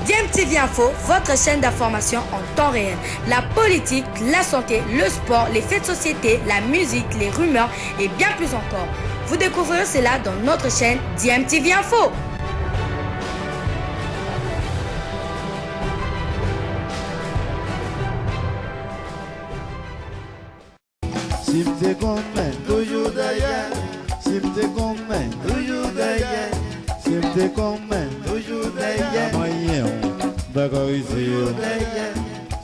DMTV Info, votre chaîne d'information en temps réel. La politique, la santé, le sport, les faits de société, la musique, les rumeurs et bien plus encore. Vous découvrirez cela dans notre chaîne DMTV Info. Simte komen, toujours d'ailleurs. Simte komen, toujours d'ailleurs. Simte komen, toujours d'ailleurs. Moyen, d'accord ici.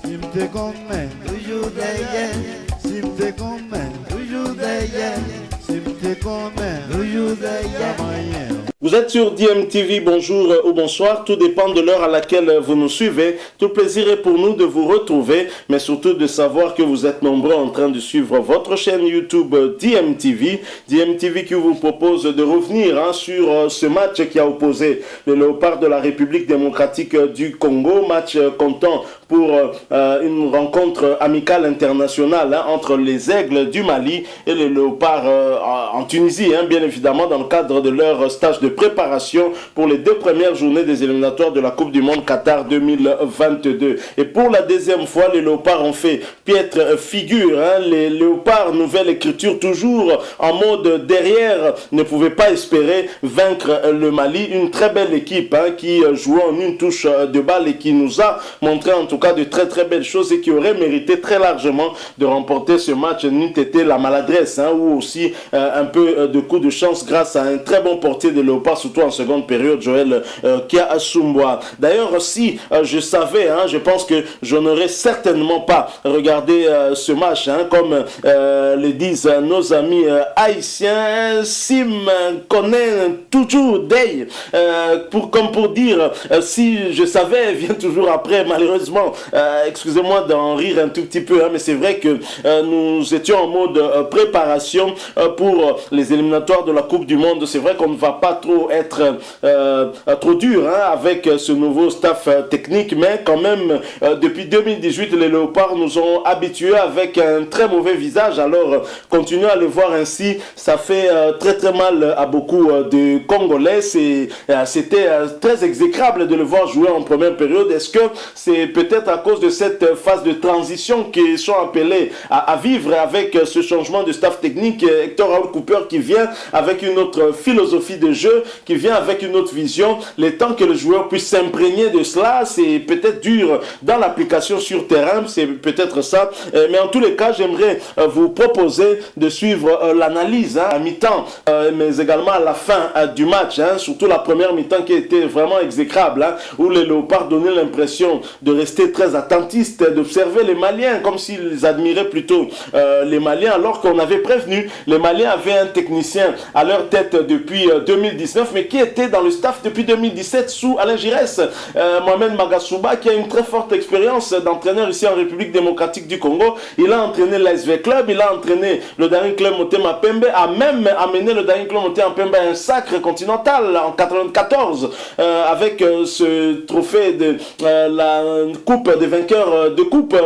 Simte komen, toujours d'ailleurs. Simte komen, toujours d'ailleurs. Simte komen, toujours d'ailleurs. Moyen. Vous êtes sur DMTV, bonjour ou bonsoir, tout dépend de l'heure à laquelle vous nous suivez. Tout plaisir est pour nous de vous retrouver, mais surtout de savoir que vous êtes nombreux en train de suivre votre chaîne YouTube DMTV. DMTV qui vous propose de revenir sur ce match qui a opposé les Léopards de la République démocratique du Congo, match comptant pour une rencontre amicale internationale entre les Aigles du Mali et les Léopards en Tunisie, bien évidemment dans le cadre de leur stage de préparation pour les 2 premières journées des éliminatoires de la Coupe du Monde Qatar 2022. Et pour la deuxième fois, les Léopards ont fait piètre figure. Les Léopards, nouvelle écriture, toujours en mode derrière, ne pouvaient pas espérer vaincre le Mali. Une très belle équipe qui jouait en une touche de balle et qui nous a montré en tout cas de très très belles choses et qui aurait mérité très largement de remporter ce match. N'eût été la maladresse ou aussi un peu de coup de chance grâce à un très bon portier de Léopards, surtout en seconde période, Joël Kiasumboa. D'ailleurs, si je savais, je pense que je n'aurais certainement pas regardé ce match, comme le disent nos amis haïtiens, Sim connaît toujours Day, comme pour dire, si je savais, vient toujours après, malheureusement. Excusez-moi d'en rire un tout petit peu, mais c'est vrai que nous étions en mode préparation pour les éliminatoires de la Coupe du Monde. C'est vrai qu'on ne va pas trop être trop dur avec ce nouveau staff technique, mais quand même depuis 2018 les Léopards nous ont habitués avec un très mauvais visage. Alors continuer à les voir ainsi, ça fait très très mal à beaucoup de Congolais. C'était très exécrable de le voir jouer en première période. Est-ce que c'est peut-être à cause de cette phase de transition qu'ils sont appelés à vivre avec ce changement de staff technique? Hector Raoul Cooper qui vient avec une autre philosophie de jeu, qui vient avec une autre vision. Le temps que le joueur puisse s'imprégner de cela, c'est peut-être dur dans l'application sur terrain, c'est peut-être ça. Mais en tous les cas, j'aimerais vous proposer de suivre l'analyse à mi-temps, mais également à la fin du match, surtout la première mi-temps qui était vraiment exécrable, où les Léopards donnaient l'impression de rester très attentistes, d'observer les Maliens, comme s'ils admiraient plutôt les Maliens, alors qu'on avait prévenu. Les Maliens avaient un technicien à leur tête depuis 2019, mais qui était dans le staff depuis 2017 sous Alain Giresse. Mohamed Magasuba, qui a une très forte expérience d'entraîneur ici en République démocratique du Congo. Il a entraîné l'ASV Club, il a entraîné le Daring Club Motema Pembe, a même amené le Daring Club Motema Pembe à un sacre continental en 94 avec ce trophée de la coupe des vainqueurs de coupe.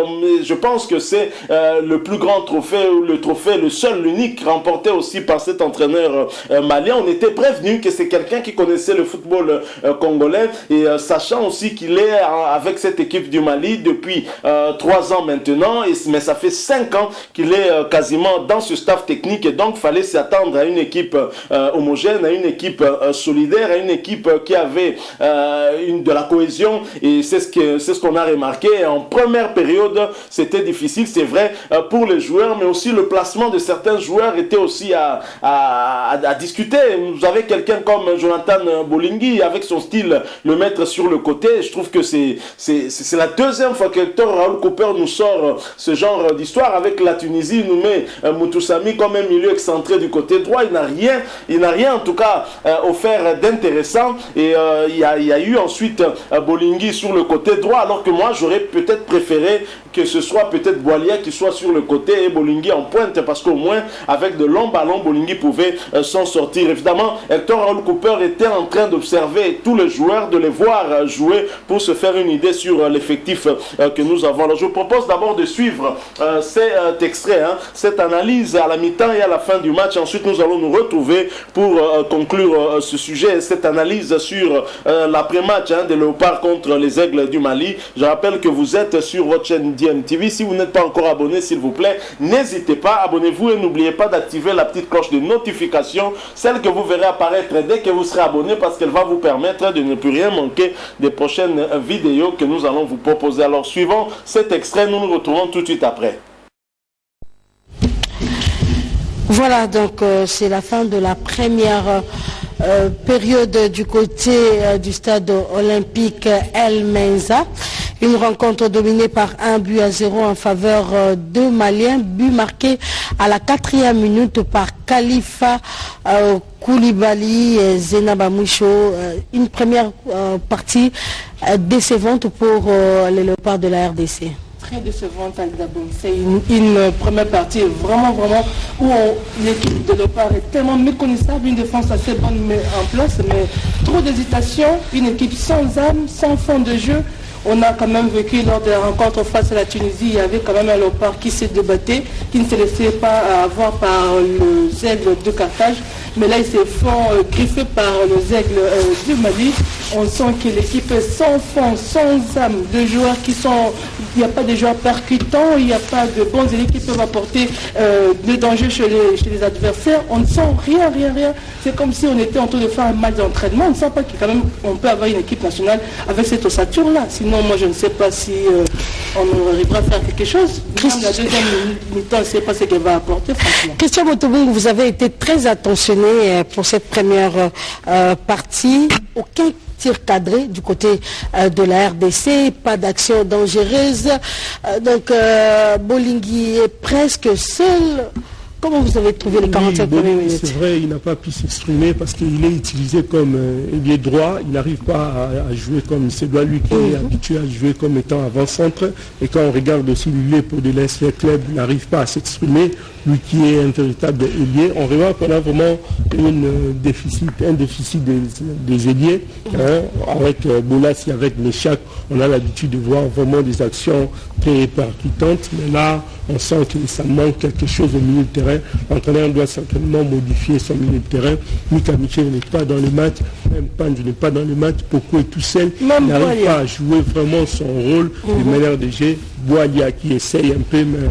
Je pense que c'est le plus grand trophée, ou le trophée, le seul, l'unique, remporté aussi par cet entraîneur malien. On était prévenu que c'est quelqu'un qui connaissait le football congolais et sachant aussi qu'il est avec cette équipe du Mali depuis 3 ans maintenant, mais ça fait 5 ans qu'il est quasiment dans ce staff technique et donc fallait s'attendre à une équipe homogène, à une équipe solidaire, à une équipe qui avait de la cohésion et c'est ce qu'on a remarqué. En première période, c'était difficile, c'est vrai, pour les joueurs, mais aussi le placement de certains joueurs était aussi à discuter. Vous avez quelqu'un comme Jonathan Bolingui avec son style, le mettre sur le côté. Je trouve que c'est la deuxième fois que Hector Raoul Cooper nous sort ce genre d'histoire. Avec la Tunisie, il nous met Moutoussamy comme un milieu excentré du côté droit. Il n'a rien en tout cas offert d'intéressant et il y a eu ensuite Bolingui sur le côté droit, alors que moi j'aurais peut-être préféré que ce soit peut-être Boalia qui soit sur le côté et Bolingui en pointe, parce qu'au moins avec de longs ballons, Bolingui pouvait s'en sortir. Évidemment, Hector Raoul Cooper était en train d'observer tous les joueurs, de les voir jouer pour se faire une idée sur l'effectif que nous avons. Alors je vous propose d'abord de suivre cet extrait, cette analyse à la mi-temps et à la fin du match. Ensuite, nous allons nous retrouver pour conclure ce sujet, cette analyse sur l'après-match des Léopards contre les Aigles du Mali. Je rappelle que vous êtes sur votre chaîne DMTV. Si vous n'êtes pas encore abonné, s'il vous plaît, n'hésitez pas, abonnez-vous et n'oubliez pas d'activer la petite cloche de notification, celle que vous verrez apparaître dès que vous serez abonné, parce qu'elle va vous permettre de ne plus rien manquer des prochaines vidéos que nous allons vous proposer. Alors, suivant cet extrait, nous nous retrouvons tout de suite après. Voilà, donc c'est la fin de la première période du côté du stade olympique El Menza. Une rencontre dominée par 1-0 en faveur de Maliens. But marqué à la 4e minute par Khalifa Koulibaly et Zenaba Moucho. Une première partie décevante pour les Léopards de la RDC. Très décevante, c'est une première partie vraiment où l'équipe de Léopard est tellement méconnaissable, une défense assez bonne en place, mais trop d'hésitation, une équipe sans âme, sans fond de jeu. On a quand même vécu lors des rencontres face à la Tunisie, il y avait quand même un Léopard qui s'est débattu, qui ne se laissait pas avoir par les Aigles de Carthage, mais là ils se font griffer par les Aigles du Mali. On sent que l'équipe est sans fond, sans âme, de joueurs qui sont... Il n'y a pas de joueurs percutants, il n'y a pas de bons équipes qui peuvent apporter des dangers chez les adversaires. On ne sent rien. C'est comme si on était en train de faire un match d'entraînement. On ne sent pas qu'on peut avoir une équipe nationale avec cette ossature-là. Sinon, moi, je ne sais pas si on arrivera à faire quelque chose. Même la deuxième mi-temps, je ne sais pas ce qu'elle va apporter, franchement. Christian Moutouboung, vous avez été très attentionné pour cette première partie. Aucun tir cadré du côté de la RDC, pas d'action dangereuse. Donc Bolingui est presque seul. Comment vous avez trouvé les 45 premières minutes? C'est vrai, il n'a pas pu s'exprimer parce qu'il est utilisé comme ailier droit. Il n'arrive pas à jouer comme c'est doit, lui qui est habitué à jouer comme étant avant-centre. Et quand on regarde aussi l'ailier pour de l'Est Club, il n'arrive pas à s'exprimer. Lui qui est un véritable ailier. On remarque qu'on a vraiment un déficit des ailiers. Avec Bolas et avec Meshak, on a l'habitude de voir vraiment des actions très percutantes. Mais là, on sent que ça manque quelque chose au milieu de terrain. L'entraîneur doit certainement modifier son milieu de terrain. Mika Michel n'est pas dans le match, même Panj n'est pas dans le match. Poko est tout seul, il n'arrive pas à jouer vraiment son rôle de manière de jeu. Boalia qui essaye un peu, mais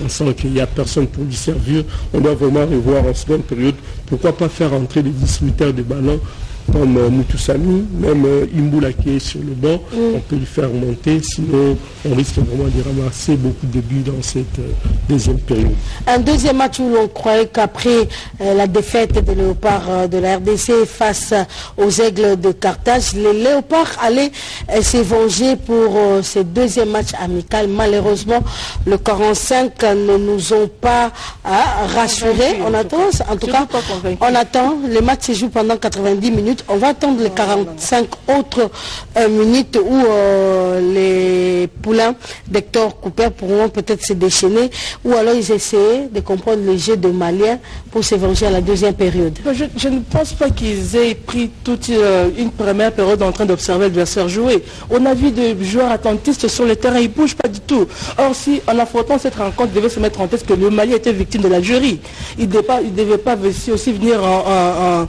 on sent qu'il n'y a personne pour lui servir. On doit vraiment revoir en seconde période. Pourquoi pas faire entrer des distributeurs de ballons comme Moutoussami, même Imboula qui est sur le banc, on peut lui faire monter, sinon on risque vraiment de ramasser beaucoup de buts dans cette deuxième période. Un deuxième match où l'on croyait qu'après la défaite des Léopards de la RDC face aux Aigles de Carthage, les Léopards allaient se venger pour ce deuxième match amical. Malheureusement, le 45 ne nous ont pas rassurés. On attend, en tout cas, on attend. Le match se joue pendant 90 minutes. On va attendre les 45 autres minutes où les poulains d'Hector Cooper pourront peut-être se déchaîner, ou alors ils essaient de comprendre le jeu de Maliens pour se venger à la deuxième période. Je ne pense pas qu'ils aient pris toute une première période en train d'observer l'adversaire jouer. On a vu des joueurs attentistes sur le terrain, ils ne bougent pas du tout. Or, si en affrontant cette rencontre, ils devaient se mettre en tête que le Mali était victime de la jury. Il ne devait pas aussi venir en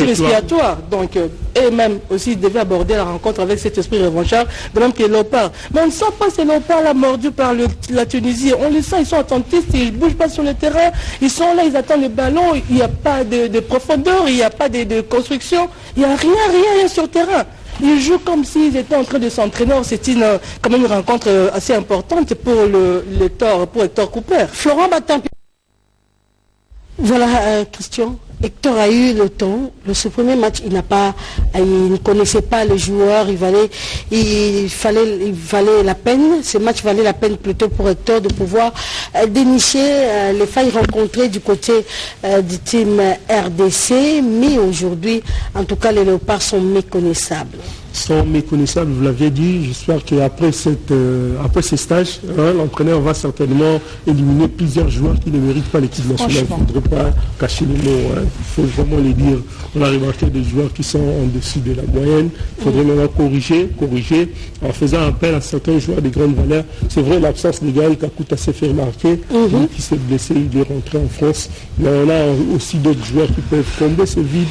expiatoire. Donc, et même aussi, ils devaient aborder la rencontre avec cet esprit revanchard, de même que les Léopards. Mais on ne sent pas ces Léopards-là mordus par la Tunisie. On les sent, ils sont attentistes, ils ne bougent pas sur le terrain. Ils sont là, ils attendent le ballon. Il n'y a pas de profondeur, il n'y a pas de construction. Il n'y a rien sur le terrain. Ils jouent comme s'ils étaient en train de s'entraîner. C'était quand même une rencontre assez importante pour Hector Cooper. Florent Batin. Voilà, Christian. Hector a eu le temps. Ce premier match, il ne connaissait pas le joueur. Il valait la peine. Ce match valait la peine plutôt pour Hector de pouvoir dénicher les failles rencontrées du côté du team RDC. Mais aujourd'hui, en tout cas, les Léopards sont méconnaissables. sont méconnaissables, vous l'aviez dit. J'espère qu'après ces stages, l'entraîneur va certainement éliminer plusieurs joueurs qui ne méritent pas l'équipe nationale. Il ne faudrait pas cacher les mots. Il faut vraiment les dire. On a remarqué des joueurs qui sont en dessus de la moyenne. Il faudrait maintenant corriger en faisant appel à certains joueurs de grande valeur. C'est vrai, l'absence de Gaël Kakuta s'est fait remarquer. Qui s'est blessé, il est rentré en France. Mais on a aussi d'autres joueurs qui peuvent combler ce vide,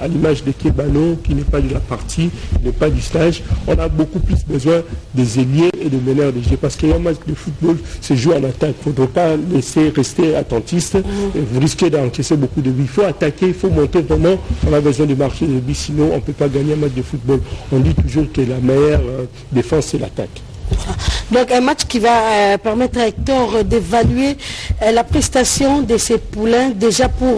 à l'image de Kebano, qui n'est pas de la partie, n'est pas du stage. On a beaucoup plus besoin des ailiers et des meneurs de jeu, parce que le match de football se joue en attaque. Il ne faudrait pas laisser rester attentiste. Et vous risquez d'encaisser beaucoup de buts. Il faut attaquer, il faut monter vraiment. On a besoin de marcher des buts, sinon on ne peut pas gagner un match de football. On dit toujours que la meilleure défense, c'est l'attaque. Donc un match qui va permettre à Hector d'évaluer la prestation de ses poulains déjà pour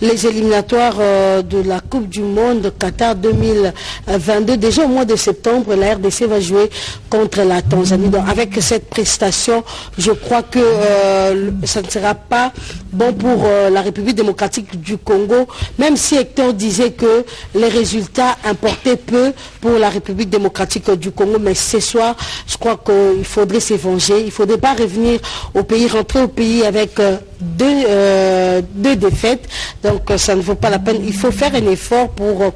les éliminatoires de la Coupe du Monde Qatar 2022. Déjà au mois de septembre, la RDC va jouer contre la Tanzanie. Donc avec cette prestation, je crois que ça ne sera pas bon pour la République démocratique du Congo, même si Hector disait que les résultats importaient peu pour la République démocratique du Congo. Mais ce soir, je crois qu'il faudrait se venger. Il ne faudrait pas revenir au pays, rentrer au pays avec deux défaites. Donc ça ne vaut pas la peine. Il faut faire un effort pour,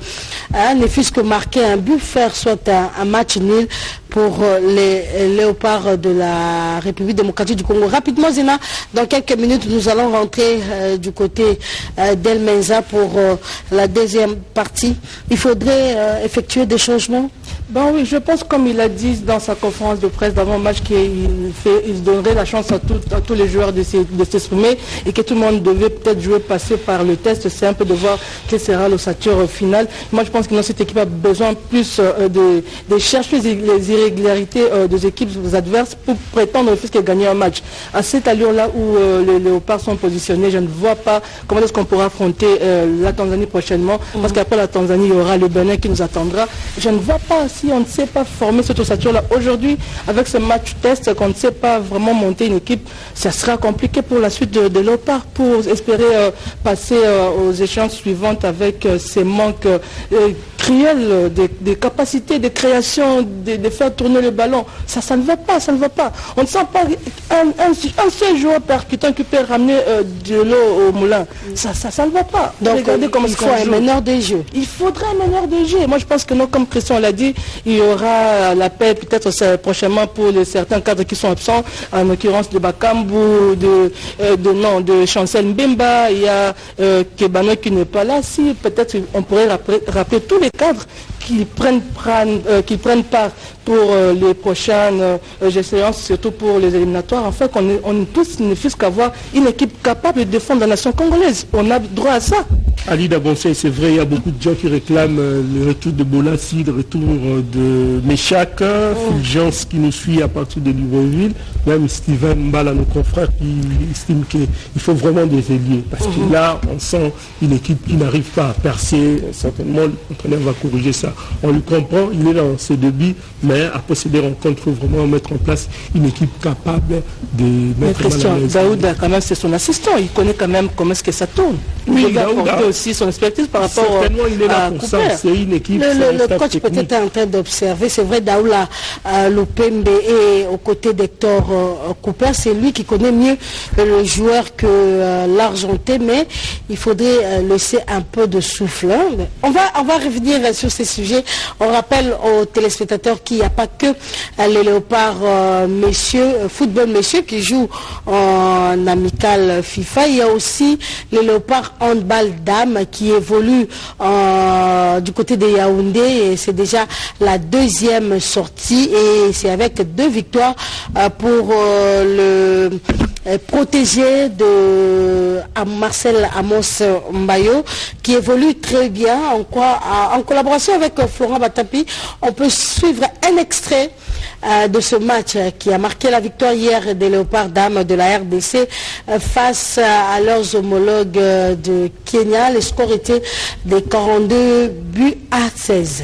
ne fût-ce que marquer un but, faire soit un match nul pour les léopards de la République démocratique du Congo. Rapidement, Zena, dans quelques minutes, nous allons rentrer du côté d'El Menza pour la deuxième partie. Il faudrait effectuer des changements? Ben oui, je pense, comme il a dit dans sa conférence de presse d'avant-match, qu'il donnerait la chance à tous les joueurs de s'exprimer et que tout le monde devait peut-être passer par le test. C'est un peu de voir quelle sera l'ossature finale. Moi, je pense que cette équipe a besoin plus de chercher les irrégularités des équipes adverses pour prétendre qu'elle gagner un match. À cette allure-là où les léopards sont positionnés, je ne vois pas comment est-ce qu'on pourra affronter la Tanzanie prochainement, parce qu'après la Tanzanie, il y aura le Bénin qui nous attendra. Je ne vois pas, si on ne sait pas former cette ossature-là aujourd'hui, avec ce match test, qu'on ne sait pas vraiment monter une équipe, ça sera compliqué pour la suite de léopards, pour espérer passer aux échéances suivantes avec ces manques cruels des capacités de création, de faire tourner le ballon. Ça ne va pas, ça ne va pas. On ne sent pas un seul joueur percutant qui peut ramener de l'eau au moulin. Ça ne va pas. Donc il faut un meneur des jeux. Il faudrait un meneur des jeux. Moi je pense que non, comme Christian l'a dit, il y aura l'appel peut-être prochainement pour certains cadres qui sont absents, en l'occurrence de Bakambu, de Chancel Mbemba, il y a Kebano qui n'est pas là. Si peut-être on pourrait rappeler tous les cadres qui prennent part pour les prochaines séances, surtout pour les éliminatoires, afin qu'on tous ne puisse qu'avoir une équipe capable de défendre la nation congolaise. On a droit à ça. Ali Dabonsé, c'est vrai, il y a beaucoup de gens qui réclament le retour de Bolassi, le retour de Méchac, Fulgence qui nous suit à partir de Libreville, même Steven Mbala, nos confrères, qui estime qu'il faut vraiment des ailiers. Parce que là, on sent une équipe qui n'arrive pas à percer. Certainement, l'entraîneur va corriger ça. On le comprend, il est dans ses débuts, mais après ces deux rencontres, il faut vraiment mettre en place une équipe capable de mettre en place. Daouda, quand même, c'est son assistant. Il connaît quand même comment est-ce que ça tourne. Oui, Daouda aussi son expertise par rapport il est là pour ça. C'est une équipe. Le coach peut-être est en train d'observer. C'est vrai, Daoula Lopembe est aux côtés d'Hector Cooper. C'est lui qui connaît mieux le joueur que l'Argentin, mais il faudrait laisser un peu de souffle. On va revenir sur ces sujets. On rappelle aux téléspectateurs qu'il n'y a pas que les léopards football messieurs qui jouent en amical FIFA. Il y a aussi les léopards handball dames qui évoluent du côté de Yaoundé, et c'est déjà la deuxième sortie, et c'est avec 2 victoires pour le protégé de Marcel Amos Mbayo, qui évolue très bien. En collaboration avec Florent Batapi, on peut suivre un extrait de ce match qui a marqué la victoire hier des léopards dames de la RDC face à leurs homologues de Kenya. Le score était de 42 buts à 16.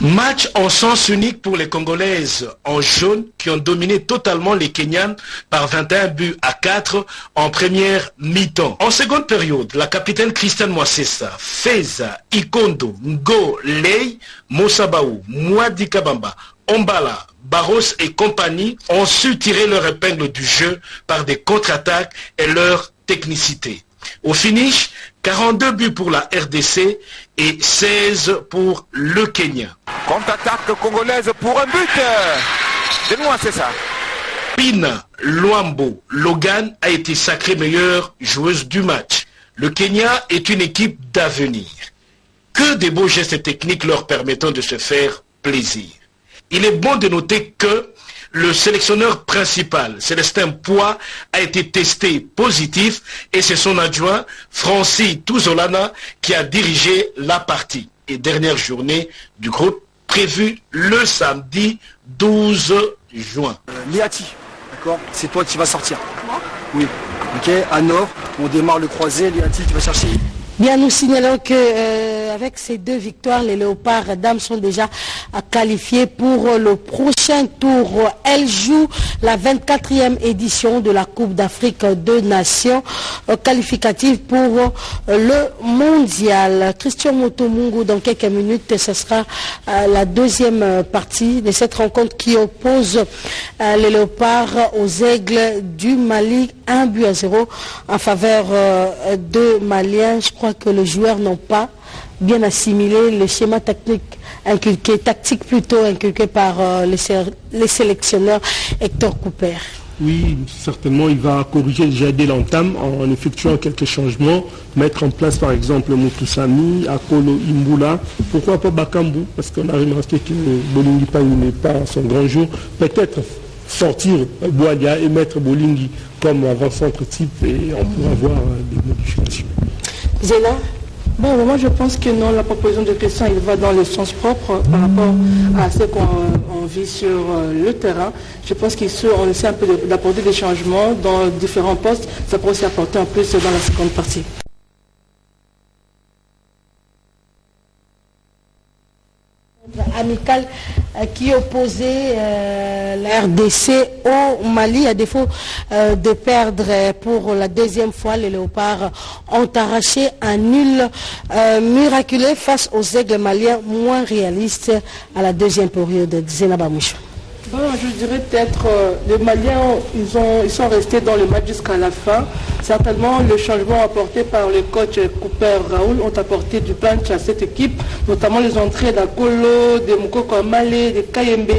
Match en sens unique pour les Congolaises en jaune qui ont dominé totalement les Kenyans par 21 buts à 4 en première mi-temps. En seconde période, la capitaine Christiane Mwasesa, Feza, Ikondo, Ngo, Lei, Mosabaou, Mwadi Kabamba, Ombala, Barros et compagnie ont su tirer leur épingle du jeu par des contre-attaques et leur technicité. Au finish, 42 buts pour la RDC et 16 pour le Kenya. Contre-attaque congolaise pour un but de loin, c'est ça. Pina Luambo Logan a été sacrée meilleure joueuse du match. Le Kenya est une équipe d'avenir. Que des beaux gestes techniques leur permettant de se faire plaisir. Il est bon de noter que le sélectionneur principal, Célestin Poix, a été testé positif et c'est son adjoint, Francis Touzolana, qui a dirigé la partie. Et dernière journée du groupe prévue le samedi 12 juin. Liati, d'accord, c'est toi qui vas sortir. Moi ? Oui. Ok, à Nord, on démarre le croisé, Liati, tu vas chercher. Bien, nous signalons que avec ces 2 victoires, les Léopards dames sont déjà qualifiés pour le prochain tour. Elles jouent la 24e édition de la Coupe d'Afrique de Nations qualificative pour le mondial. Christian Motomungu, dans quelques minutes, ce sera la deuxième partie de cette rencontre qui oppose les Léopards aux Aigles du Mali, 1-0 en faveur de Maliens. Je crois que les joueurs n'ont pas bien assimilé le schéma tactique inculqué par les sélectionneurs Hector Cooper. Oui, certainement, il va corriger déjà dès l'entame en effectuant quelques changements, mettre en place par exemple Moutoussami, Akolo Imbula, pourquoi pas Bakambu, parce qu'on a remarqué que Bolingi n'est pas son grand jour, peut-être sortir Boadia et mettre Bolingi comme avant-centre type et on pourra voir des modifications. Zéna? Bon, moi je pense que non, la proposition de Christian, il va dans le sens propre par rapport à ce qu'on vit sur le terrain. Je pense qu'on essaie un peu d'apporter des changements dans différents postes. Ça pourrait aussi apporter en plus dans la seconde partie. Amical qui opposait la RDC au Mali à défaut de perdre pour la deuxième fois. Les Léopards ont arraché un nul miraculeux face aux Aigles maliens moins réalistes à la deuxième période de Zenabamouche. Bon, je dirais peut-être les Maliens, ils sont restés dans le match jusqu'à la fin. Certainement, le changement apporté par le coach Cooper Raoul ont apporté du punch à cette équipe, notamment les entrées d'Akolo, de Moukoko Amale, de Kayembe,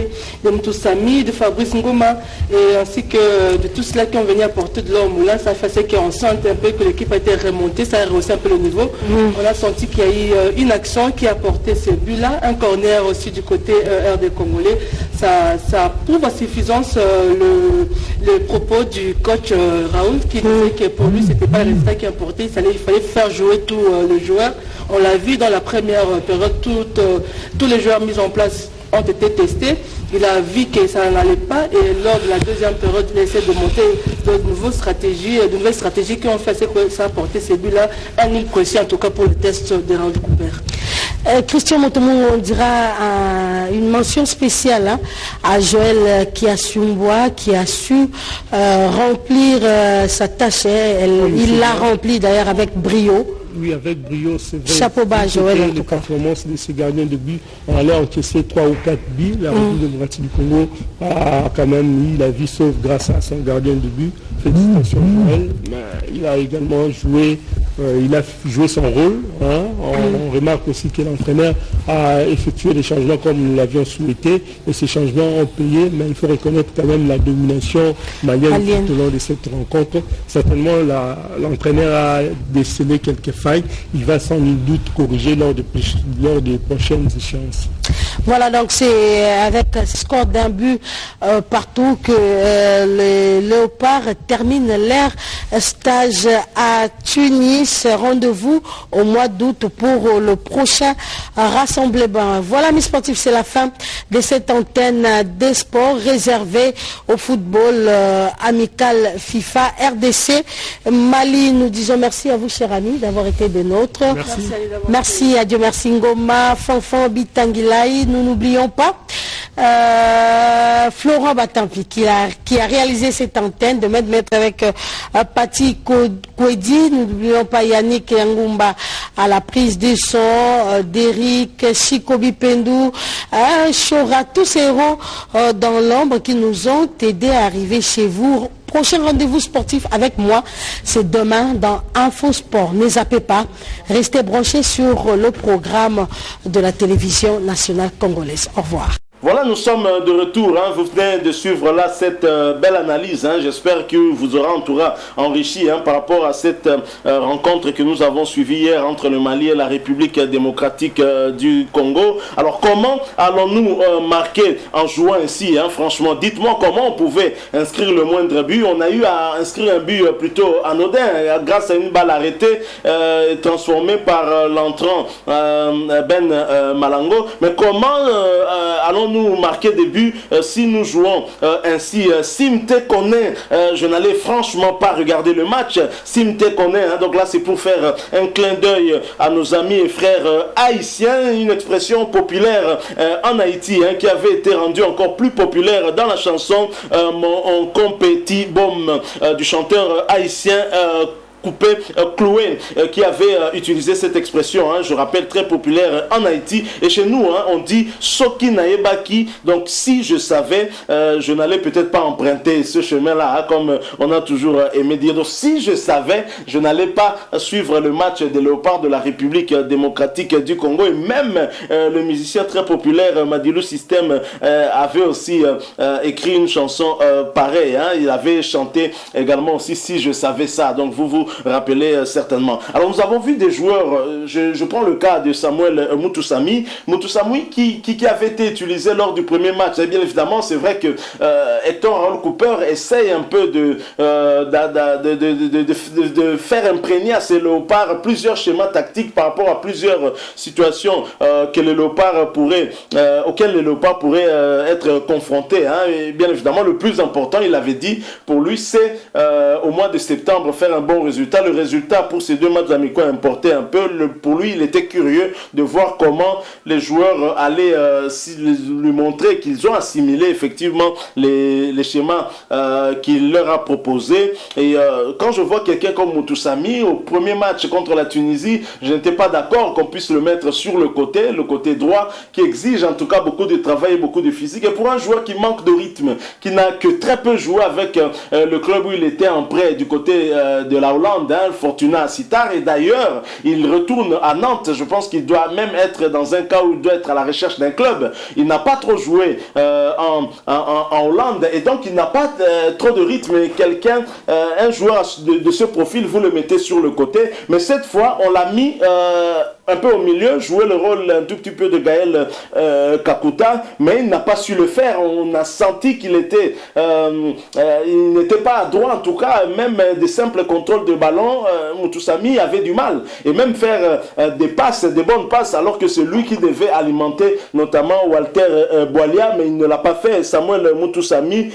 de Moutoussami, de Fabrice Ngoma, et ainsi que de tous ceux qui ont venu apporter de l'or au moulin. Ça fait qu'on sent un peu que l'équipe a été remontée, ça a rehaussé un peu le niveau. On a senti qu'il y a eu une action qui a apporté ce but-là, un corner aussi du côté RD Congolais. Ça prouve à suffisance le propos du coach Raoul qui disait que pour lui, ce n'était pas le résultat qui importait, il fallait faire jouer tous les joueurs. On l'a vu dans la première période, tous les joueurs mis en place ont été testés. Il a vu que ça n'allait pas et lors de la deuxième période, il essaie de monter de nouvelles stratégies qui ont fait que ça a apporté ces buts-là, un nul précis en tout cas pour le test de Raoul Cooper. Christian Motomou, on dira une mention spéciale à Joël Kiasumboa qui a su remplir sa tâche. Il l'a rempli d'ailleurs avec brio. Oui, avec brio, c'est vrai. Chapeau bas, Joël, en tout cas. Les performances de ces gardiens de but, on allait encaisser 3 ou 4 buts. La République démocratique du Congo a quand même mis la vie sauve grâce à son gardien de but. Félicitations Joël. Mais il a également joué, son rôle. On remarque aussi que l'entraîneur a effectué des changements comme nous l'avions souhaité. Et ces changements ont payé, mais il faut reconnaître quand même la domination malienne tout au long de cette rencontre. Certainement, l'entraîneur a décelé quelques failles. Il va sans nul doute corriger lors des prochaines échéances. Voilà, donc c'est avec ce score d'un but partout que les Léopards terminent leur stage à Tunis. Rendez-vous au mois d'août pour le prochain rassemblement. Voilà, mes sportifs, c'est la fin de cette antenne des sports réservée au football amical FIFA RDC Mali. Nous disons merci à vous, chers amis, d'avoir été des nôtres. Merci à Dieu, merci Ngoma, Fanfan Bitangilai. nous n'oublions pas Florent Batampi qui a réalisé cette antenne de mettre avec Pati Kwedi. Nous n'oublions pas Yannick Yangumba à la prise du son, Derrick, Chikobi Pendou, Chora, tous ces héros dans l'ombre qui nous ont aidés à arriver chez vous. Prochain rendez-vous sportif avec moi, c'est demain dans Info Sport. Ne zappez pas, restez branchés sur le programme de la télévision nationale congolaise. Au revoir. Voilà, nous sommes de retour. Vous venez de suivre là cette belle analyse. J'espère que vous aura en tout cas enrichi par rapport à cette rencontre que nous avons suivie hier entre le Mali et la République démocratique du Congo. Alors, comment allons-nous marquer en jouant ainsi franchement, dites-moi comment on pouvait inscrire le moindre but. On a eu à inscrire un but plutôt anodin grâce à une balle arrêtée transformée par l'entrant Ben Malango. Mais comment allons-nous marquer des buts si nous jouons ainsi? Simte connaît, je n'allais franchement pas regarder le match. Simte connaît, donc là c'est pour faire un clin d'œil à nos amis et frères haïtiens, une expression populaire en Haïti qui avait été rendue encore plus populaire dans la chanson Mon compétit bom du chanteur haïtien coupé, cloué, qui avait utilisé cette expression, je rappelle, très populaire en Haïti. Et chez nous, on dit Soki Naebaki. Donc, si je savais, je n'allais peut-être pas emprunter ce chemin-là, comme on a toujours aimé dire. Donc, si je savais, je n'allais pas suivre le match des Léopards de la République démocratique du Congo. Et même le musicien très populaire, Madilou System, avait aussi écrit une chanson pareille. Il avait chanté également aussi Si je savais ça. Donc, vous rappelez certainement. Alors nous avons vu des joueurs, je prends le cas de Samuel Mutusami qui avait été utilisé lors du premier match. Et bien évidemment, c'est vrai que Hector Raoul Cooper essaye un peu de faire imprégner à ces Léopards plusieurs schémas tactiques par rapport à plusieurs situations que les Léopards auxquelles les Léopards pourraient être confrontés. Et bien évidemment, le plus important, il avait dit, pour lui, c'est au mois de septembre faire un bon résultat. Le résultat pour ces deux matchs amicaux importait un peu. Pour lui, il était curieux de voir comment les joueurs allaient lui montrer qu'ils ont assimilé effectivement les schémas qu'il leur a proposés. Et quand je vois quelqu'un comme Mutusami, au premier match contre la Tunisie, je n'étais pas d'accord qu'on puisse le mettre sur le côté droit, qui exige en tout cas beaucoup de travail et beaucoup de physique. Et pour un joueur qui manque de rythme, qui n'a que très peu joué avec le club où il était en prêt du côté de la Hollande, Fortuna Sittard, et d'ailleurs il retourne à Nantes. Je pense qu'il doit même être dans un cas où il doit être à la recherche d'un club. Il n'a pas trop joué en Hollande et donc il n'a pas trop de rythme. Et un joueur de ce profil, vous le mettez sur le côté, mais cette fois on l'a mis un peu au milieu, jouer le rôle un tout petit peu de Gaël Kakuta, mais il n'a pas su le faire. On a senti qu'il était il n'était pas adroit, en tout cas. Même des simples contrôles de ballon, Mutusami avait du mal, et même faire des bonnes passes, alors que c'est lui qui devait alimenter notamment Walter Boilia, mais il ne l'a pas fait. Samuel Mutusami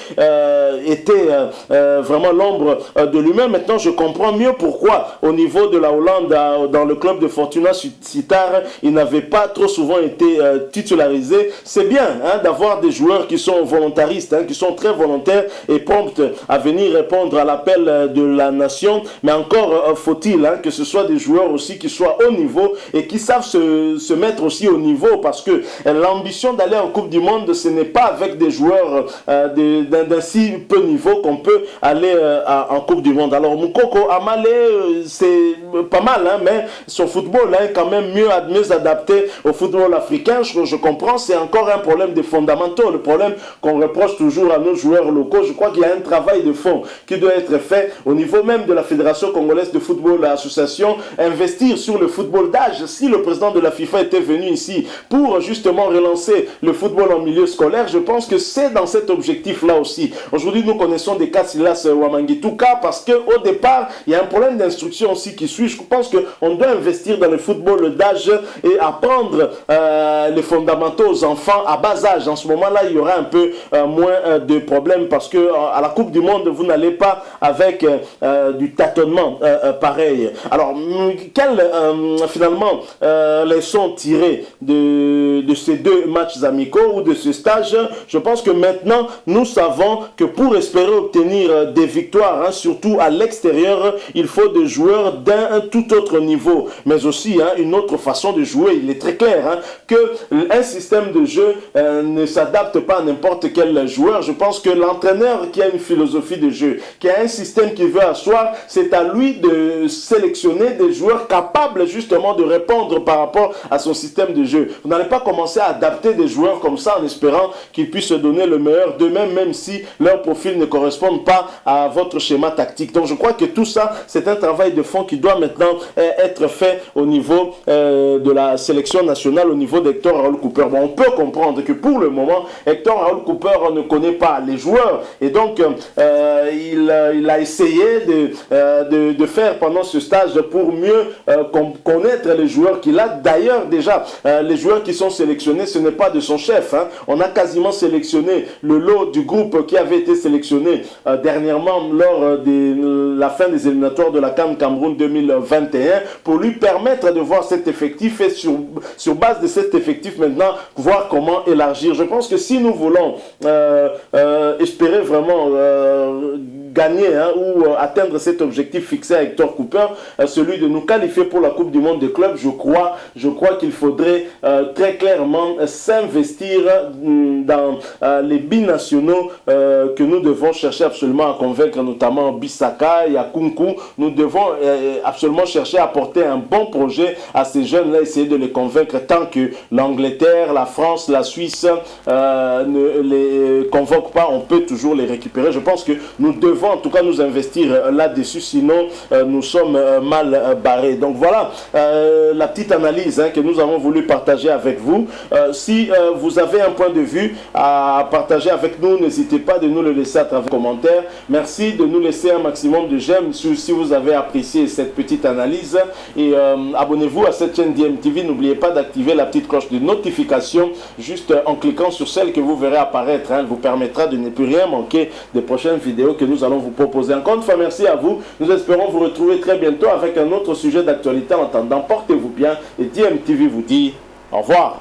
était vraiment l'ombre de lui-même. Maintenant je comprends mieux pourquoi au niveau de la Hollande, dans le club de Fortuna Sittard, il n'avait pas trop souvent été titularisé. C'est bien d'avoir des joueurs qui sont volontaristes, qui sont très volontaires et promptes à venir répondre à l'appel de la nation, mais encore faut-il que ce soit des joueurs aussi qui soient au niveau et qui savent se mettre aussi au niveau, parce que l'ambition d'aller en Coupe du Monde, ce n'est pas avec des joueurs d'un si peu niveau qu'on peut aller en Coupe du Monde. Alors Moukoko Amale, c'est pas mal, mais son football est quand même mieux adapté au football africain. Je comprends, c'est encore un problème de fondamentaux, le problème qu'on reproche toujours à nos joueurs locaux. Je crois qu'il y a un travail de fond qui doit être fait au niveau même de la Fédération congolaise de football, l'association, investir sur le football d'âge. Si le président de la FIFA était venu ici pour justement relancer le football en milieu scolaire, je pense que c'est dans cet objectif-là aussi. Aujourd'hui, nous connaissons des cas Silas Wamangituka parce qu'au départ, il y a un problème d'instruction aussi qui suit. Je pense qu'on doit investir dans le football l'école d'âge et apprendre les fondamentaux aux enfants à bas âge. En ce moment-là, il y aura un peu moins de problèmes parce que à la Coupe du Monde, vous n'allez pas avec du tâtonnement pareil. Alors, quelles finalement leçons tirées de ces 2 matchs amicaux ou de ce stage? Je pense que maintenant, nous savons que pour espérer obtenir des victoires, hein, surtout à l'extérieur, il faut des joueurs d'un tout autre niveau, mais aussi une autre façon de jouer. Il est très clair qu'un système de jeu ne s'adapte pas à n'importe quel joueur. Je pense que l'entraîneur qui a une philosophie de jeu, qui a un système qu'il veut asseoir, c'est à lui de sélectionner des joueurs capables justement de répondre par rapport à son système de jeu. Vous n'allez pas commencer à adapter des joueurs comme ça en espérant qu'ils puissent se donner le meilleur d'eux-mêmes, même si leur profil ne correspond pas à votre schéma tactique. Donc je crois que tout ça, c'est un travail de fond qui doit maintenant être fait au niveau de la sélection nationale, au niveau d'Hector Raoul Cooper. Bon, on peut comprendre que pour le moment, Hector Raoul Cooper ne connaît pas les joueurs et donc il a essayé de faire pendant ce stage pour mieux connaître les joueurs qu'il a. D'ailleurs, déjà, les joueurs qui sont sélectionnés, ce n'est pas de son chef. On a quasiment sélectionné le lot du groupe qui avait été sélectionné dernièrement lors de la fin des éliminatoires de la CAN Cameroun 2021 pour lui permettre de voir cet effectif et sur base de cet effectif maintenant voir comment élargir. Je pense que si nous voulons espérer vraiment gagner ou atteindre cet objectif fixé à Hector Cooper, celui de nous qualifier pour la Coupe du Monde des clubs, je crois qu'il faudrait très clairement s'investir dans les binationaux que nous devons chercher absolument à convaincre, notamment Bissaka et Akunku. Nous devons absolument chercher à apporter un bon projet à ces jeunes-là, essayer de les convaincre tant que l'Angleterre, la France, la Suisse ne les convoquent pas, on peut toujours les récupérer. Je pense que nous devons en tout cas nous investir là-dessus, sinon nous sommes mal barrés. Donc voilà la petite analyse que nous avons voulu partager avec vous. Si vous avez un point de vue à partager avec nous, n'hésitez pas de nous le laisser à travers les commentaires. Merci de nous laisser un maximum de j'aime si vous avez apprécié cette petite analyse et abonnez-vous à cette chaîne DMTV. N'oubliez pas d'activer la petite cloche de notification juste en cliquant sur celle que vous verrez apparaître. Elle vous permettra de ne plus rien manquer des prochaines vidéos que nous allons vous proposer. Encore une fois, merci à vous. Nous espérons vous retrouver très bientôt avec un autre sujet d'actualité. En attendant, portez-vous bien et DMTV vous dit au revoir.